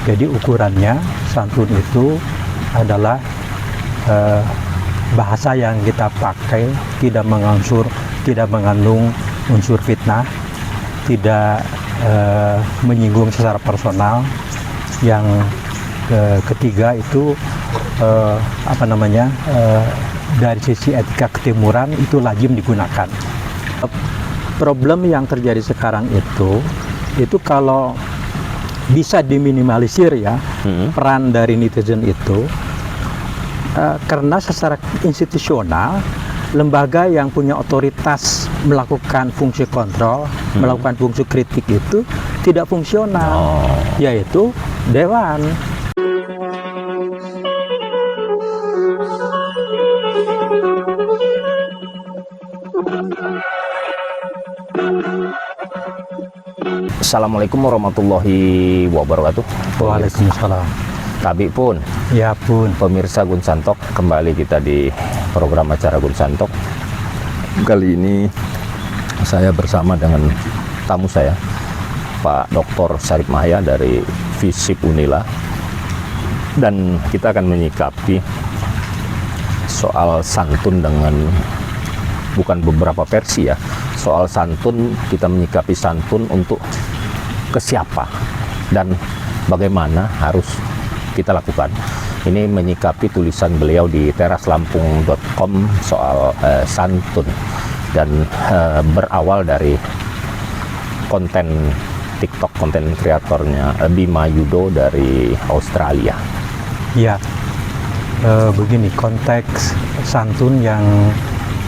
Jadi ukurannya santun itu adalah bahasa yang kita pakai tidak mengandung unsur fitnah, tidak menyinggung secara personal. Yang ketiga itu dari sisi etika ketimuran itu lazim digunakan. Problem yang terjadi sekarang itu kalau bisa diminimalisir ya, peran dari netizen itu, karena secara institusional lembaga yang punya otoritas melakukan fungsi kontrol, melakukan fungsi kritik itu tidak fungsional, yaitu dewan. Assalamualaikum warahmatullahi wabarakatuh. Waalaikumsalam. Tabi pun. Ya pun. Pemirsa Gun Santok, kembali kita di program acara Gun Santok. Kali ini saya bersama dengan tamu saya, Pak Dr. Syarif Mahaya dari FISIP Unila, dan kita akan menyikapi soal santun dengan bukan beberapa versi ya. Soal santun, kita menyikapi santun untuk ke siapa dan bagaimana harus kita lakukan. Ini menyikapi tulisan beliau di teraslampung.com soal santun, dan berawal dari konten TikTok, konten kreatornya Bima Yudo dari Australia. Ya, begini, konteks santun yang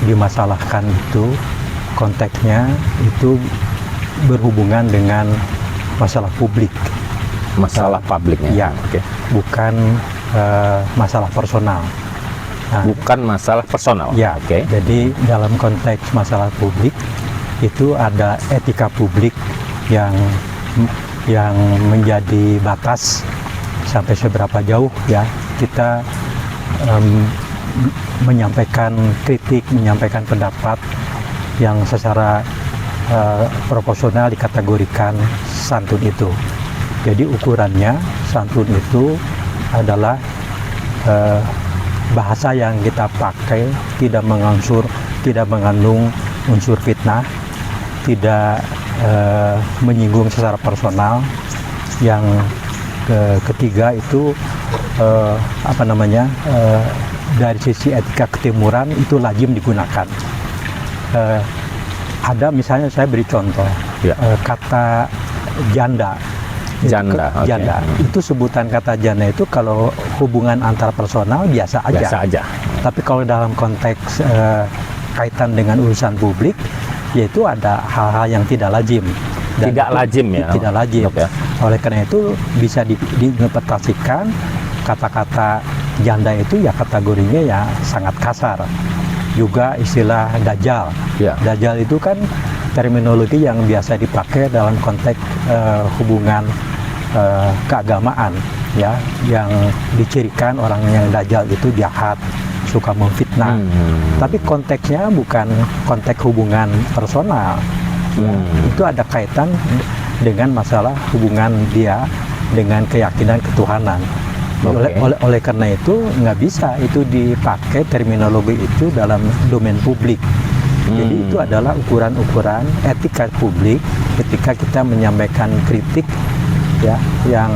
dimasalahkan itu, konteksnya itu berhubungan dengan masalah publik. Masalah publiknya? Ya, bukan masalah personal. Nah, bukan masalah personal? Ya, jadi dalam konteks masalah publik itu ada etika publik yang menjadi batas sampai seberapa jauh ya kita menyampaikan kritik, menyampaikan pendapat yang secara proporsional dikategorikan santun itu. Jadi ukurannya santun itu adalah bahasa yang kita pakai tidak mengandung unsur fitnah, tidak menyinggung secara personal. Yang ketiga itu dari sisi etika ketimuran itu lazim digunakan. Ada misalnya, saya beri contoh, kata janda. Janda itu, sebutan kata janda itu kalau hubungan antar personal biasa aja. Tapi kalau dalam konteks kaitan dengan urusan publik, yaitu ada hal-hal yang tidak lazim. Tidak lazim. Oleh karena itu bisa diinterpretasikan kata-kata janda itu ya kategorinya ya sangat kasar. Juga istilah dajjal. Dajjal itu kan terminologi yang biasa dipakai dalam konteks hubungan keagamaan ya, yang dicirikan orang yang dajjal itu jahat, suka memfitnah. Tapi konteksnya bukan konteks hubungan personal. Itu ada kaitan dengan masalah hubungan dia dengan keyakinan ketuhanan. Oleh karena itu nggak bisa itu dipakai terminologi itu dalam domain publik. Jadi itu adalah ukuran-ukuran etika publik ketika kita menyampaikan kritik ya, yang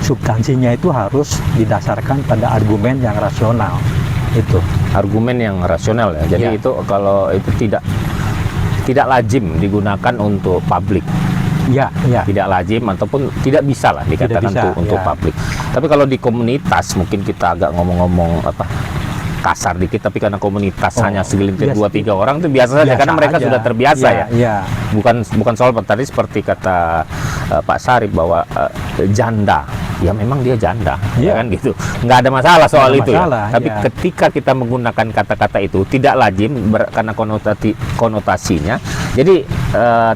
substansinya itu harus didasarkan pada argumen yang rasional. Itu argumen yang rasional ya. Jadi itu kalau itu tidak lazim digunakan untuk publik. Tidak lazim ataupun tidak bisa lah dikatakan untuk publik. Tapi kalau di komunitas mungkin kita agak ngomong-ngomong kasar dikit, tapi karena komunitas hanya segelintir 2-3 orang itu biasa saja karena mereka sudah terbiasa ya. Bukan soal tadi seperti kata Pak Syarif bahwa janda, ya memang dia janda, ya kan gitu. Nggak ada masalah soal itu ya. Tapi ketika kita menggunakan kata-kata itu tidak lazim karena konotasinya, jadi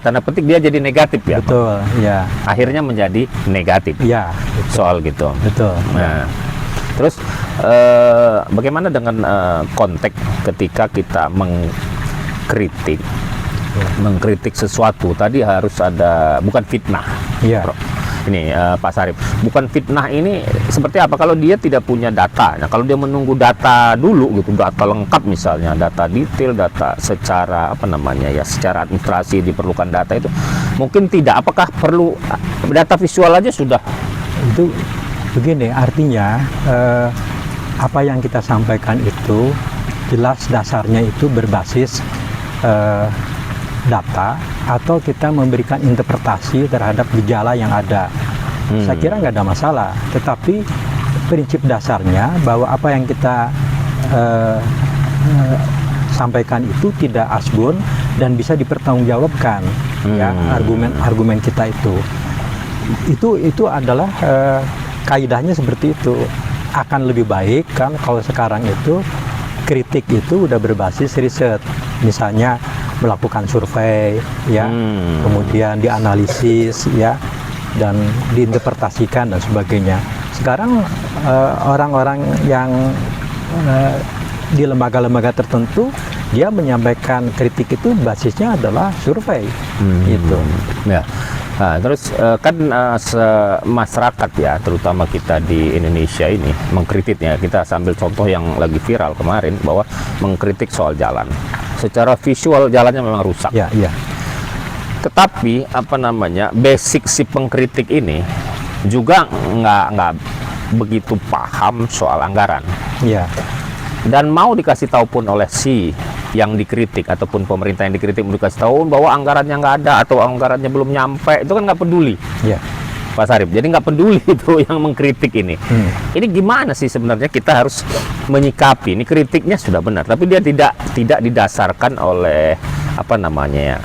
tanda petik dia jadi negatif ya. Betul, ya. Akhirnya menjadi negatif. Ya, soal gitu. Betul. Nah, terus bagaimana dengan konteks ketika kita mengkritik sesuatu tadi harus ada, bukan fitnah. ini Pak Sarip, bukan fitnah ini seperti apa kalau dia tidak punya data. Nah, kalau dia menunggu data dulu gitu, data lengkap misalnya, data detail, data secara apa namanya ya, secara administrasi diperlukan data itu, mungkin tidak. Apakah perlu data visual aja sudah? Itu begini, artinya apa yang kita sampaikan itu jelas dasarnya itu berbasis data, atau kita memberikan interpretasi terhadap gejala yang ada. Saya kira nggak ada masalah, tetapi prinsip dasarnya bahwa apa yang kita sampaikan itu tidak asbun dan bisa dipertanggungjawabkan. Ya, argumen kita itu adalah kaidahnya seperti itu. Akan lebih baik kan kalau sekarang itu kritik itu udah berbasis riset, misalnya melakukan survei, ya, kemudian dianalisis, ya, dan diinterpretasikan dan sebagainya. Sekarang orang-orang yang di lembaga-lembaga tertentu dia menyampaikan kritik itu basisnya adalah survei, gitu. Ya. Nah, terus kan masyarakat ya, terutama kita di Indonesia ini mengkritiknya. Kita sambil contoh yang lagi viral kemarin bahwa mengkritik soal jalan. Secara visual jalannya memang rusak. Ya, iya. Tetapi apa namanya, basic si pengkritik ini juga nggak begitu paham soal anggaran. Ya. Dan mau dikasih tahu pun oleh si yang dikritik ataupun pemerintah yang dikritik mau dikasih tahu bahwa anggarannya nggak ada atau anggarannya belum nyampe, itu kan nggak peduli. Ya. Pak Sarip, jadi nggak peduli itu yang mengkritik ini. Ini gimana sih sebenarnya kita harus menyikapi? Ini kritiknya sudah benar, tapi dia tidak didasarkan oleh apa namanya ya,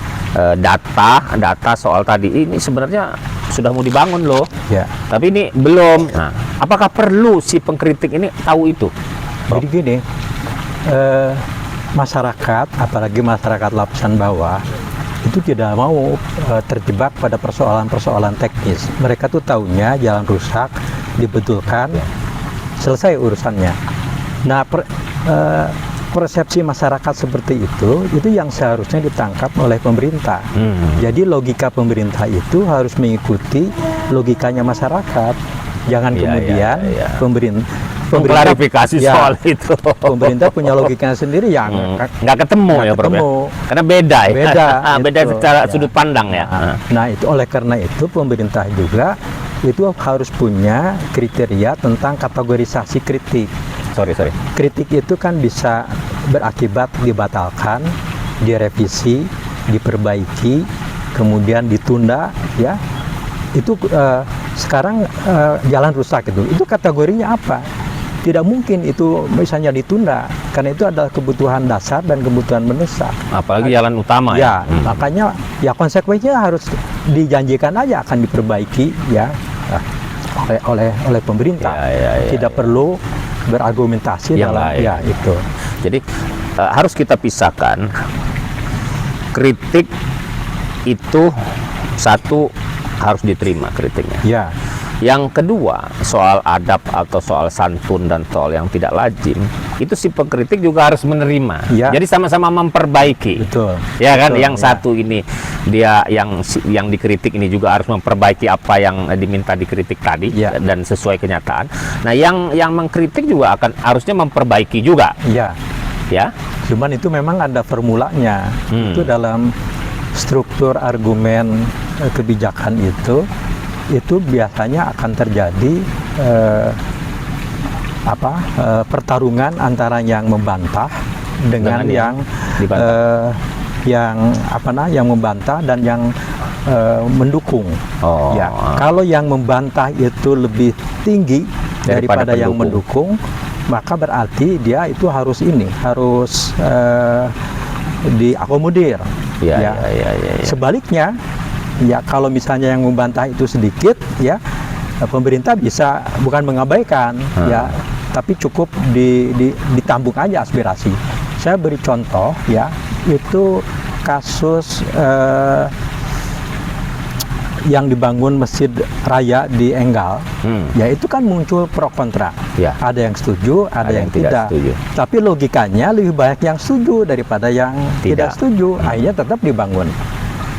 data soal tadi. Ini sebenarnya sudah mau dibangun loh, Ya. tapi ini belum. Nah, apakah perlu si pengkritik ini tahu itu? Jadi gini, masyarakat, apalagi masyarakat lapisan bawah, itu tidak mau terjebak pada persoalan-persoalan teknis. Mereka tuh taunya jalan rusak, dibetulkan, selesai urusannya. Nah, persepsi masyarakat seperti itu yang seharusnya ditangkap oleh pemerintah. Jadi logika pemerintah itu harus mengikuti logikanya masyarakat. Jangan kemudian Mengklarifikasi soal itu. Pemerintah punya logikanya sendiri yang nggak ketemu ya, Prof. Karena beda ya. Beda itu. secara sudut pandang ya. Nah, itu oleh karena itu pemerintah juga itu harus punya kriteria tentang kategorisasi kritik. Sorry. Kritik itu kan bisa berakibat dibatalkan, direvisi, diperbaiki, kemudian ditunda, ya. Itu sekarang jalan rusak itu kategorinya apa? Tidak mungkin itu misalnya ditunda, karena itu adalah kebutuhan dasar dan kebutuhan mendesak. Apalagi jalan utama ya. Makanya ya konsekuensinya harus dijanjikan aja akan diperbaiki ya oleh pemerintah. Tidak perlu berargumentasi yang dalam lain. Ya itu. Jadi harus kita pisahkan, kritik itu satu harus diterima kritiknya. Ya. Yang kedua, soal adab atau soal santun dan soal yang tidak lazim, itu si pengkritik juga harus menerima. Ya. Jadi sama-sama memperbaiki. Betul. Ya kan, Betul, yang satu ini dia yang dikritik ini juga harus memperbaiki apa yang diminta dikritik tadi dan sesuai kenyataan. Nah, yang mengkritik juga harusnya memperbaiki juga. Iya. Ya. Cuman itu memang ada formulanya. Itu dalam struktur argumen kebijakan itu biasanya akan terjadi pertarungan antara yang membantah dengan yang membantah dan yang mendukung. Ya, kalau yang membantah itu lebih tinggi daripada yang mendukung, maka berarti dia itu harus diakomodir. Sebaliknya, ya kalau misalnya yang membantah itu sedikit, ya pemerintah bisa bukan mengabaikan, ya, tapi cukup ditambung aja aspirasi. Saya beri contoh, ya, itu kasus yang dibangun Masjid Raya di Enggal, ya itu kan muncul pro kontra. Ada yang setuju, ada yang tidak. Setuju. Tapi logikanya lebih banyak yang setuju daripada yang tidak setuju. Akhirnya tetap dibangun.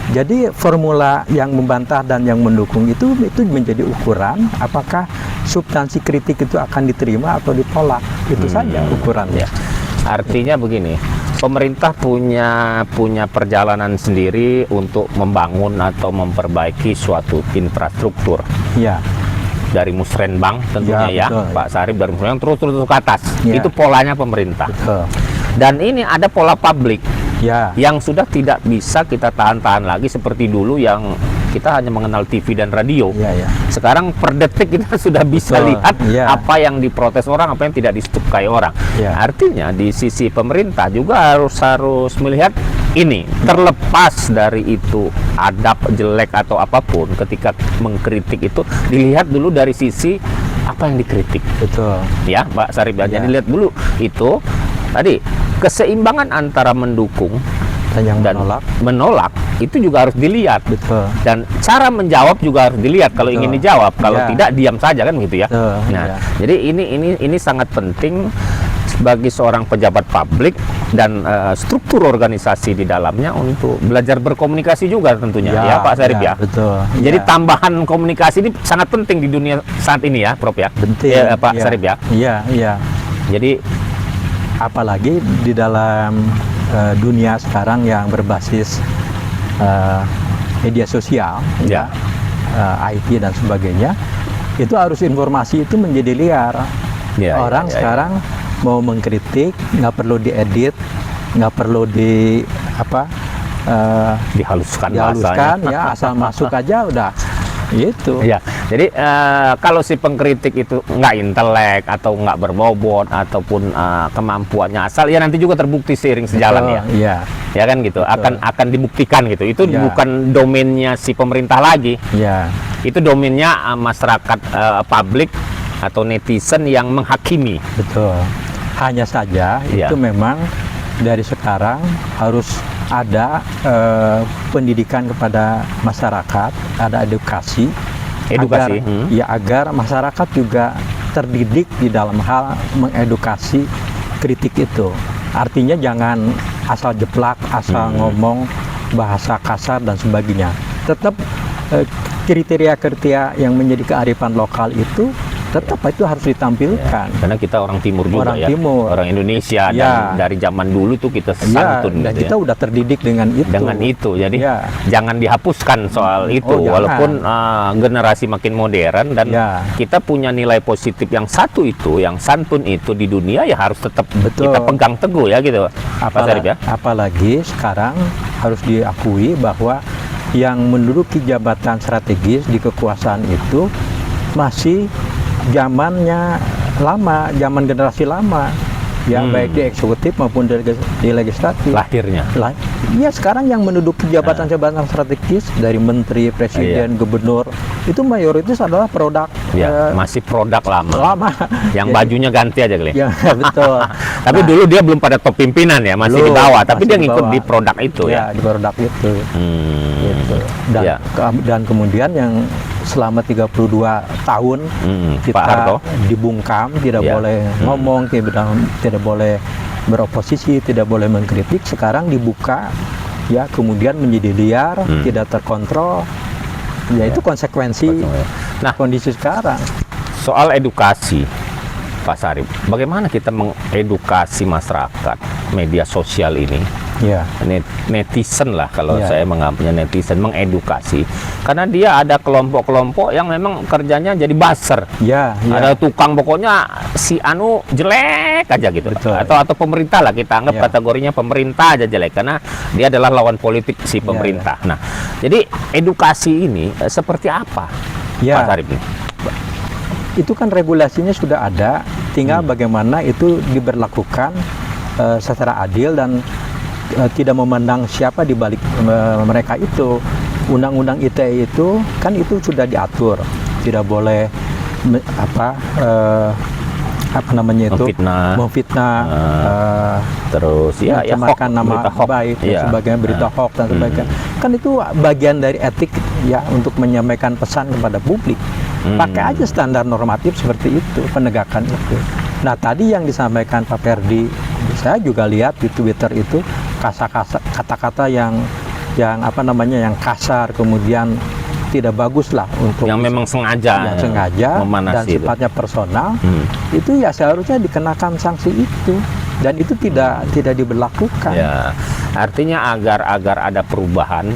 Jadi formula yang membantah dan yang mendukung itu menjadi ukuran apakah substansi kritik itu akan diterima atau ditolak. Itu saja ukurannya. Artinya begini, pemerintah punya perjalanan sendiri untuk membangun atau memperbaiki suatu infrastruktur. Ya, Dari musrenbang tentunya ya, betul. Pak Sarip, dari musrenbang terus ke atas. Ya. Itu polanya pemerintah. betul. Dan ini ada pola publik Ya, yang sudah tidak bisa kita tahan-tahan lagi seperti dulu yang kita hanya mengenal TV dan radio. ya, ya. Sekarang per detik kita sudah bisa Betul, lihat iya. apa yang diprotes orang, apa yang tidak disukai orang. Iya. Artinya di sisi pemerintah juga harus melihat ini, terlepas dari itu adab jelek atau apapun, ketika mengkritik itu dilihat dulu dari sisi apa yang dikritik. Betul. Ya, Pak Sarip, Iya. jadi lihat dulu itu tadi keseimbangan antara mendukung Dan yang dan menolak. menolak itu juga harus dilihat. Betul. Dan cara menjawab juga harus dilihat. Kalau Betul. ingin dijawab, kalau Ya. tidak diam saja kan gitu ya. Betul, Nah, ya. jadi ini sangat penting bagi seorang pejabat publik dan struktur organisasi di dalamnya untuk belajar berkomunikasi juga tentunya ya, Pak Sarip ya. Betul. Jadi Ya. tambahan komunikasi ini sangat penting di dunia saat ini ya, Prof ya. Penting. Ya, Pak Ya. Sarip ya. Iya, iya. Jadi Apalagi di dalam dunia sekarang yang berbasis media sosial, Ya. IT dan sebagainya, itu harus informasi itu menjadi liar. Ya, Orang ya, ya, sekarang mau mengkritik, nggak perlu diedit, nggak perlu dihaluskan dihaluskan, bahasanya. ya asal masuk aja udah. Itu. Ya, jadi kalau si pengkritik itu nggak intelek atau nggak berbobot ataupun kemampuannya asal, ya nanti juga terbukti seiring sejalan ya. Iya. Ya kan gitu, akan dibuktikan gitu. Itu Ya. bukan domainnya si pemerintah lagi, Iya. itu domainnya masyarakat publik atau netizen yang menghakimi. Betul. Hanya saja Iya. itu memang dari sekarang harus ada pendidikan kepada masyarakat, ada edukasi, Edukasi, agar masyarakat juga terdidik di dalam hal mengedukasi kritik itu. Artinya jangan asal jeplak, asal ngomong bahasa kasar dan sebagainya. Tetap kriteria-kriteria yang menjadi kearifan lokal itu tetap itu harus ditampilkan. Karena kita orang timur juga Orang ya, timur. orang Indonesia, Ya. dan dari zaman dulu tuh kita Ya, santun dan gitu kita ya. udah terdidik dengan itu. Dengan itu, jadi Ya. jangan dihapuskan soal itu, Oh, jangan. walaupun generasi makin modern dan Ya. kita punya nilai positif yang satu itu, yang santun itu di dunia ya harus tetap Betul. kita pegang teguh ya gitu, Pak Sarip ya. Apalagi sekarang harus diakui bahwa yang menduduki jabatan strategis di kekuasaan itu masih zamannya lama, zaman generasi lama. Ya, baik di eksekutif maupun di legislatif. Lahirnya. Ya, sekarang yang menduduki jabatan-jabatan strategis dari menteri, presiden, gubernur itu mayoritas adalah produk Ya, masih produk lama. lama. Yang Jadi- bajunya ganti aja kali. Ya, betul. Tapi dulu dia belum pada top pimpinan ya, masih di Belum, bawah, tapi masih dia di ngikut bawah. di produk itu ya. Di produk itu. Gitu. Dan, Ya. dan kemudian yang selama 32 tahun Pak kita Harto. dibungkam, tidak Ya. boleh ngomong, tidak boleh beroposisi, tidak boleh mengkritik, sekarang dibuka, ya kemudian menjadi liar, tidak terkontrol. Ya itu konsekuensi Nah, kondisi sekarang. soal edukasi, Pak Sarip, bagaimana kita mengedukasi masyarakat media sosial ini? Ya, Netizen lah, kalau Ya. saya menganggapnya netizen, mengedukasi. Karena dia ada kelompok-kelompok yang memang kerjanya jadi buzzer. ya, Ada tukang, pokoknya si anu jelek aja gitu. Betul. Atau pemerintah lah, kita anggap Ya. kategorinya pemerintah aja jelek karena dia adalah lawan politik si pemerintah. Nah, jadi edukasi ini seperti apa, Ya. Pak Sarip ini? Itu kan regulasinya sudah ada, tinggal bagaimana itu diberlakukan secara adil dan tidak memandang siapa di balik mereka itu. Undang-undang ITE itu kan itu sudah diatur, tidak boleh apa namanya itu memfitnah, Terus ya mencemarkan nama berita hoax. baik dan Iya. sebagainya, berita hoax dan sebagainya. Kan itu bagian dari etik ya untuk menyampaikan pesan kepada publik. Pakai aja standar normatif seperti itu, penegakan itu. Nah, tadi yang disampaikan Pak Ferdi, saya juga lihat di Twitter itu kata-kata yang yang kasar, kemudian tidak bagus lah untuk yang memang sengaja dan memanasi sifatnya personal, itu ya seharusnya dikenakan sanksi itu, dan itu tidak diberlakukan. Ya, artinya agar ada perubahan,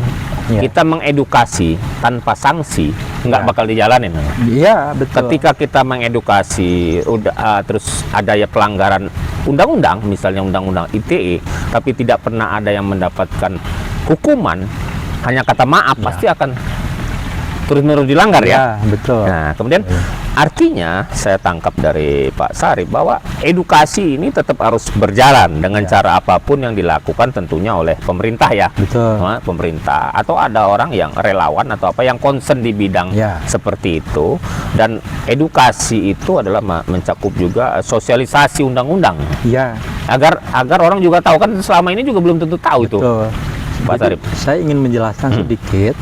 Ya. kita mengedukasi tanpa sanksi nggak Ya. bakal dijalanin. Iya, betul. Ketika kita mengedukasi, terus ada ya pelanggaran undang-undang, misalnya undang-undang ITE, tapi tidak pernah ada yang mendapatkan hukuman, hanya kata maaf, Ya. pasti akan terus-menerus dilanggar ya. Ya, betul. Nah, kemudian artinya saya tangkap dari Pak Sarip bahwa edukasi ini tetap harus berjalan dengan cara apapun yang dilakukan tentunya oleh pemerintah ya. Betul. Nah, pemerintah atau ada orang yang relawan atau apa yang concern di bidang Ya. seperti itu, dan edukasi itu adalah mencakup juga sosialisasi undang-undang Ya, agar orang juga tahu, kan selama ini juga belum tentu tahu itu. betul. Pak Jadi, Sarip. saya ingin menjelaskan sedikit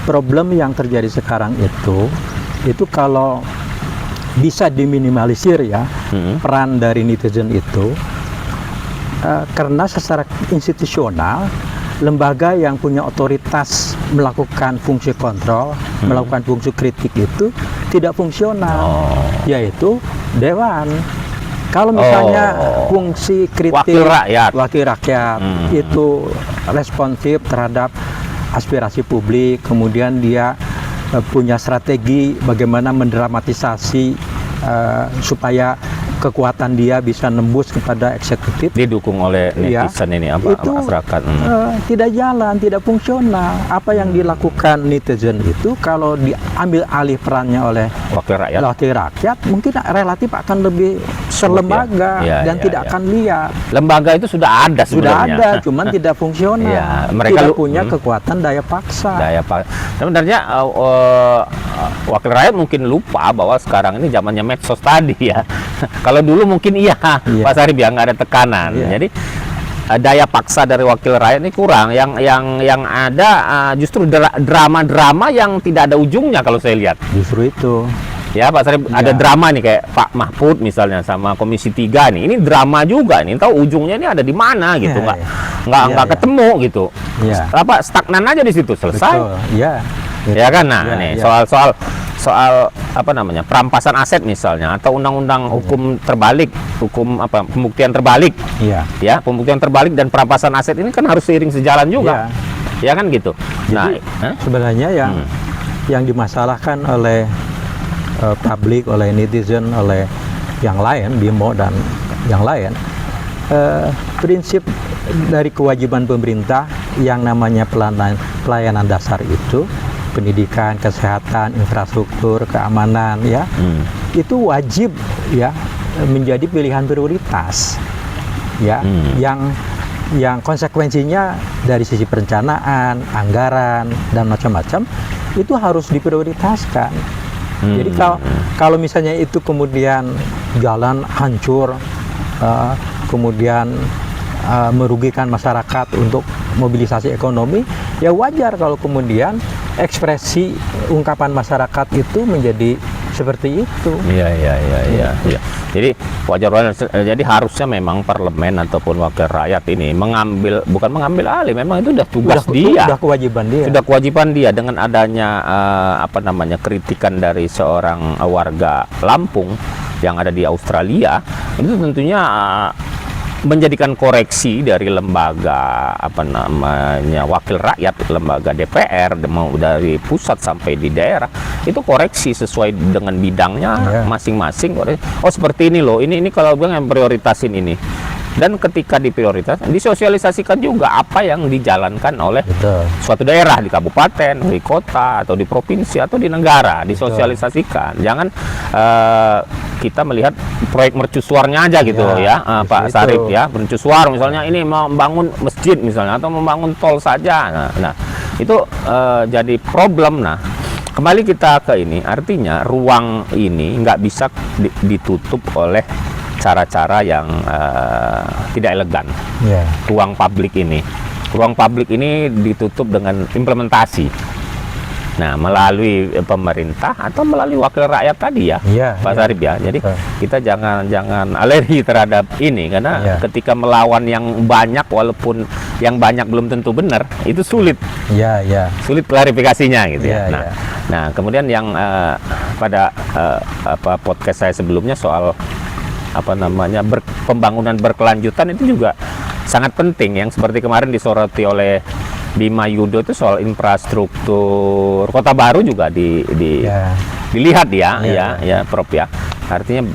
problem yang terjadi sekarang itu kalau bisa diminimalisir ya, peran dari netizen itu, karena secara institusional lembaga yang punya otoritas melakukan fungsi kontrol, melakukan fungsi kritik itu tidak fungsional, yaitu dewan. Kalau misalnya fungsi kritik wakil rakyat, itu responsif terhadap aspirasi publik, kemudian dia punya strategi bagaimana mendramatisasi supaya kekuatan dia bisa nembus kepada eksekutif, didukung oleh netizen ini itu masyarakat. tidak jalan, tidak fungsional. Apa yang dilakukan netizen itu kalau diambil alih perannya oleh wakil rakyat, mungkin relatif akan lebih terlembaga dan tidak akan liar. Lembaga itu sudah ada sebenarnya. Sudah ada, cuman tidak fungsional. Ya, mereka tidak punya kekuatan daya paksa. Sebenarnya wakil rakyat mungkin lupa bahwa sekarang ini zamannya medsos tadi ya. Kalau dulu mungkin iya. Pak Sarip ya, nggak ada tekanan. Jadi daya paksa dari wakil rakyat ini kurang. Yang ada justru drama-drama yang tidak ada ujungnya kalau saya lihat. Justru itu. Ya Pak Sarip, ada drama nih kayak Pak Mahfud misalnya sama Komisi 3 nih. Ini drama juga nih. Tahu ujungnya ini ada di mana gitu. Nggak ketemu gitu. Apa stagnan aja di situ, selesai. Betul. Ya kan, nah nih soal apa namanya, perampasan aset misalnya, atau undang-undang hukum terbalik, pembuktian terbalik, ya pembuktian terbalik dan perampasan aset ini kan harus seiring sejalan juga, ya kan gitu. Jadi sebenarnya yang dimasalahkan oleh publik, oleh netizen, oleh yang lain, BIMO dan yang lain, prinsip dari kewajiban pemerintah yang namanya pelayanan dasar itu, pendidikan, kesehatan, infrastruktur, keamanan, itu wajib menjadi pilihan prioritas, yang konsekuensinya dari sisi perencanaan, anggaran dan macam-macam itu harus diprioritaskan. Jadi kalau misalnya itu kemudian jalan hancur, kemudian merugikan masyarakat untuk mobilisasi ekonomi, ya wajar kalau kemudian ekspresi ungkapan masyarakat itu menjadi seperti itu. Iya. Jadi wajar. Jadi harusnya memang parlemen ataupun wakil rakyat ini bukan mengambil alih, memang itu sudah tugas dia. Sudah kewajiban dia. Sudah kewajiban dia, dengan adanya kritikan dari seorang warga Lampung yang ada di Australia, itu tentunya menjadikan koreksi dari lembaga wakil rakyat, lembaga DPR, mau dari pusat sampai di daerah, itu koreksi sesuai dengan bidangnya masing-masing. Oh seperti ini loh, ini kalau bilang yang prioritasin ini. Dan ketika diprioritaskan, disosialisasikan juga apa yang dijalankan oleh suatu daerah, di kabupaten, di kota, atau di provinsi, atau di negara, disosialisasikan. Jangan kita melihat proyek mercusuarnya aja gitu Pak Sarip ya, mercusuar misalnya ini mau membangun masjid misalnya, atau membangun tol saja. Nah itu jadi problem. Nah kembali kita ke ini, artinya ruang ini nggak bisa ditutup oleh cara-cara yang tidak elegan. Ruang publik ini ditutup dengan implementasi. Nah, melalui pemerintah atau melalui wakil rakyat tadi ya, Iya, Pak iya. Sarip ya. Jadi Betul. kita jangan alergi terhadap ini, karena Iya. ketika melawan yang banyak walaupun yang banyak belum tentu benar, itu sulit Iya, iya. klarifikasinya gitu ya. Iya, Nah, iya. nah kemudian yang pada podcast saya sebelumnya soal pembangunan berkelanjutan itu juga sangat penting, yang seperti kemarin disoroti oleh Bima Yudo itu soal infrastruktur Kota Baru juga Ya. dilihat ya, Iya, ya Prof ya. Artinya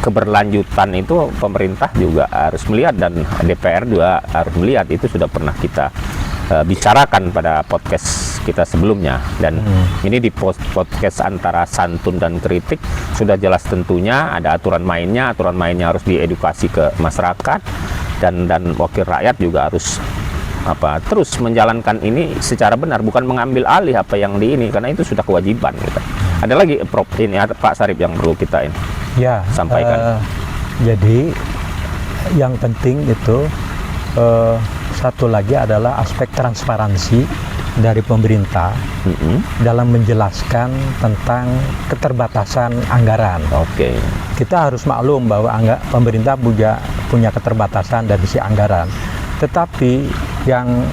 keberlanjutan itu pemerintah juga harus melihat dan DPR juga harus melihat. Itu sudah pernah kita bicarakan pada podcast kita sebelumnya, dan ini di podcast antara santun dan kritik sudah jelas tentunya ada aturan mainnya harus diedukasi ke masyarakat, dan wakil rakyat juga harus terus menjalankan ini secara benar, bukan mengambil alih apa yang di ini, karena itu sudah kewajiban gitu. Ada lagi Prof ini, ada Pak Sarip yang perlu kita ini Ya, sampaikan. Jadi yang penting itu satu lagi adalah aspek transparansi dari pemerintah dalam menjelaskan tentang keterbatasan anggaran. Oke. Kita harus maklum bahwa pemerintah punya keterbatasan dari sisi anggaran. Tetapi yang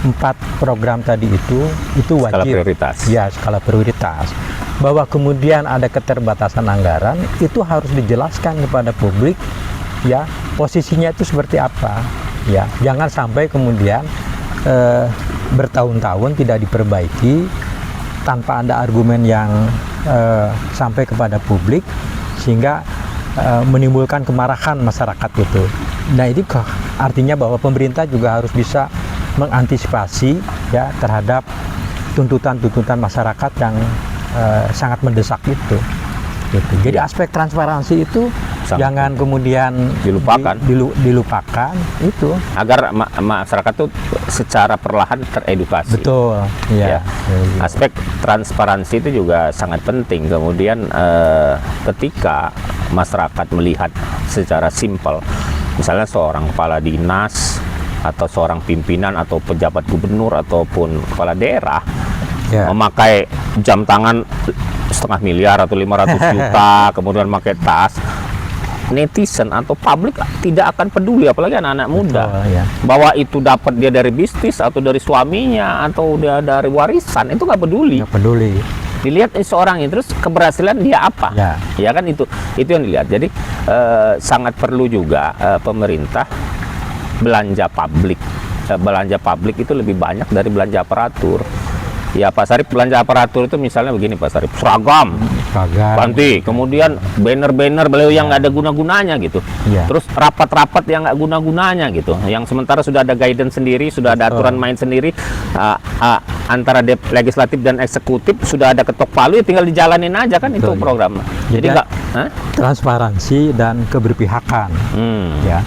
4 program tadi itu wajib. Skala prioritas. Ya, skala prioritas. Bahwa kemudian ada keterbatasan anggaran, itu harus dijelaskan kepada publik, ya, posisinya itu seperti apa. Ya, jangan sampai kemudian bertahun-tahun tidak diperbaiki tanpa ada argumen yang sampai kepada publik, sehingga menimbulkan kemarahan masyarakat itu. Nah, itu artinya bahwa pemerintah juga harus bisa mengantisipasi ya terhadap tuntutan-tuntutan masyarakat yang sangat mendesak itu. Gitu. Jadi aspek transparansi itu jangan kemudian dilupakan. Dilupakan itu. Agar masyarakat tuh secara perlahan teredukasi. Betul. Ya. Ya. Aspek transparansi itu juga sangat penting. Kemudian ketika masyarakat melihat secara simpel, misalnya seorang kepala dinas atau seorang pimpinan atau pejabat gubernur ataupun kepala daerah memakai jam tangan 500 miliar atau 500 juta, kemudian memakai tas, netizen atau publik tidak akan peduli, apalagi anak-anak muda. Betul, ya. Bahwa itu dapat dia dari bisnis atau dari suaminya atau dia dari warisan, itu nggak peduli. Nggak peduli. Dilihat seorang itu, terus keberhasilan dia apa? Ya kan, itu yang dilihat. Jadi sangat perlu juga pemerintah belanja publik itu lebih banyak dari belanja aparatur. Ya Pak Sarip, belanja aparatur itu misalnya begini Pak Sarip, seragam ganti, kemudian banner-banner beliau yang nggak ada guna-gunanya gitu. Terus rapat-rapat yang nggak guna-gunanya gitu, yang sementara sudah ada guidance sendiri, sudah ada aturan main sendiri antara legislatif dan eksekutif, sudah ada ketok palu, ya tinggal dijalanin aja kan. Itu program. Jadi nggak transparansi dan keberpihakan. Ya,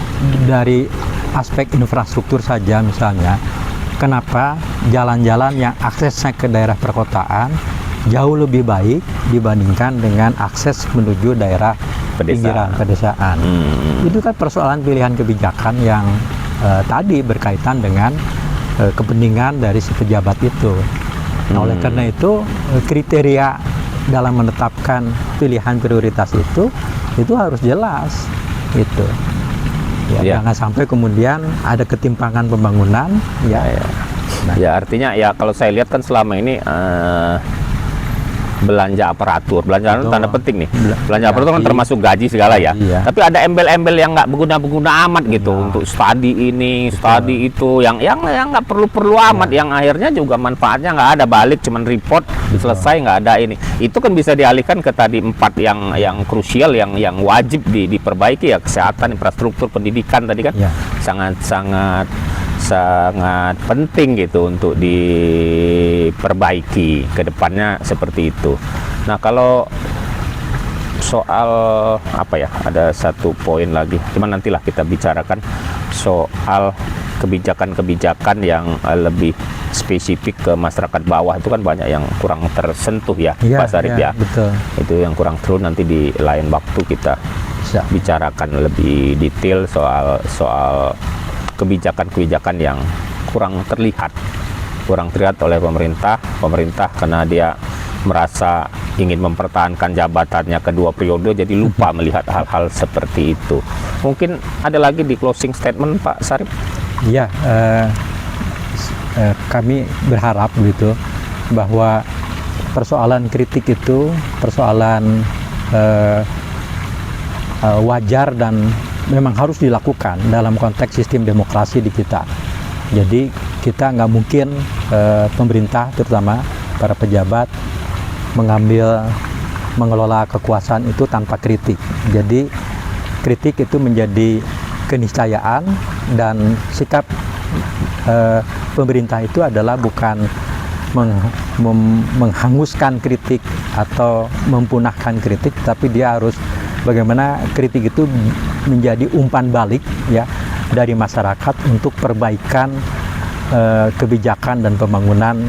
dari aspek infrastruktur saja misalnya, kenapa jalan-jalan yang aksesnya ke daerah perkotaan jauh lebih baik dibandingkan dengan akses menuju daerah pinggiran pedesaan. Itu kan persoalan pilihan kebijakan yang tadi berkaitan dengan kepentingan dari si pejabat itu. Nah, oleh karena itu kriteria dalam menetapkan pilihan prioritas itu harus jelas gitu. Jangan sampai kemudian ada ketimpangan pembangunan. Ya, artinya ya kalau saya lihat kan selama ini belanja aparatur, tanda penting nih. Belanja aparatur kan termasuk gaji segala ya. Tapi ada embel-embel yang nggak berguna amat gitu untuk studi ini, studi itu, yang nggak perlu amat, yang akhirnya juga manfaatnya nggak ada, balik cuman report selesai, nggak ada ini. Itu kan bisa dialihkan ke tadi 4 yang krusial, yang wajib diperbaiki ya, kesehatan, infrastruktur, pendidikan tadi kan sangat penting gitu untuk diperbaiki ke depannya seperti itu. Nah, kalau soal ada satu poin lagi, cuman nantilah kita bicarakan soal kebijakan-kebijakan yang lebih spesifik ke masyarakat bawah. Itu kan banyak yang kurang tersentuh ya, Pak Sarip ya. Betul. Itu yang kurang true, nanti di lain waktu kita bicarakan lebih detail soal kebijakan-kebijakan yang kurang terlihat kurang triat oleh pemerintah karena dia merasa ingin mempertahankan jabatannya kedua periode, jadi lupa melihat hal-hal seperti itu. Mungkin ada lagi di closing statement Pak Sarip? Ya, kami berharap begitu bahwa persoalan kritik itu persoalan wajar dan memang harus dilakukan dalam konteks sistem demokrasi di kita. Jadi kita nggak mungkin pemerintah terutama para pejabat mengelola kekuasaan itu tanpa kritik. Jadi kritik itu menjadi keniscayaan dan sikap pemerintah itu adalah bukan menghanguskan kritik atau mempunahkan kritik, tapi dia harus bagaimana kritik itu menjadi umpan balik ya dari masyarakat untuk perbaikan kebijakan dan pembangunan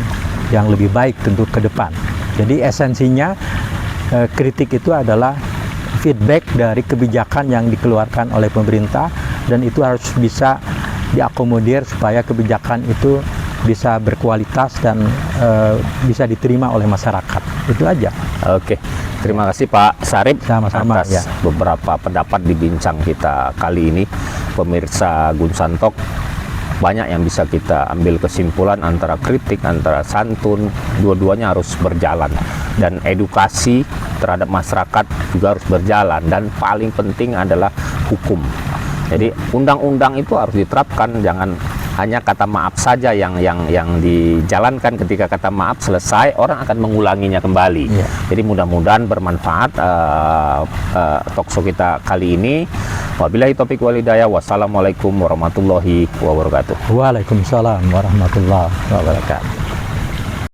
yang lebih baik tentu ke depan. Jadi esensinya kritik itu adalah feedback dari kebijakan yang dikeluarkan oleh pemerintah, dan itu harus bisa diakomodir supaya kebijakan itu bisa berkualitas dan bisa diterima oleh masyarakat. Itu aja. Oke, terima kasih Pak Sarip Sama-sama, atas ya. beberapa pendapat di bincang kita kali ini. Pemirsa Gunsantok, banyak yang bisa kita ambil kesimpulan antara kritik, antara santun, dua-duanya harus berjalan, dan edukasi terhadap masyarakat juga harus berjalan, dan paling penting adalah hukum. Jadi undang-undang itu harus diterapkan, jangan hanya kata maaf saja yang dijalankan. Ketika kata maaf selesai, orang akan mengulanginya kembali. Ya. Jadi mudah-mudahan bermanfaat talkshow kita kali ini. Wabillahi taufiq wal hidayah. Wassalamualaikum warahmatullahi wabarakatuh. Waalaikumsalam warahmatullahi wabarakatuh.